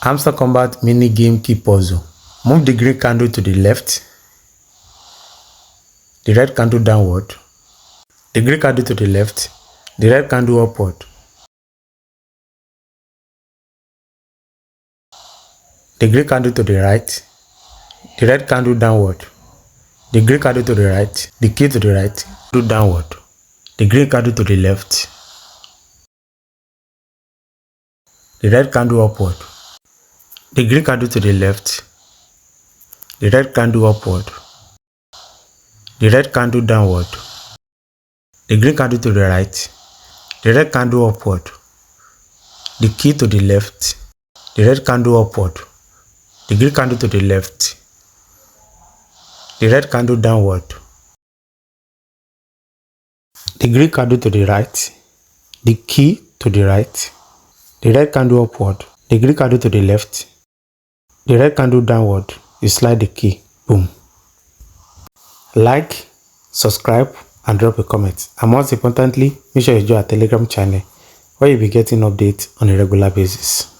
Hamster Kombat mini game key puzzle. Move the green candle to the left, the red candle downward, the green candle to the left, the red candle upward, the green candle to the right, the red candle downward, the green candle to the right, the key to the right, candle downward, the green candle to the left, the red candle upward, the green candle to the left, the red candle upward, the red candle downward, the green candle to the right, the red candle upward, the key to the left, the red candle upward, the green candle to the left, the red candle downward, the green candle to the right, the key to the right, the red candle upward, the green candle to the left, the red candle downward. You slide the key. Boom. Like, subscribe, and drop a comment. And most importantly, make sure you join our Telegram channel where you'll be getting updates on a regular basis.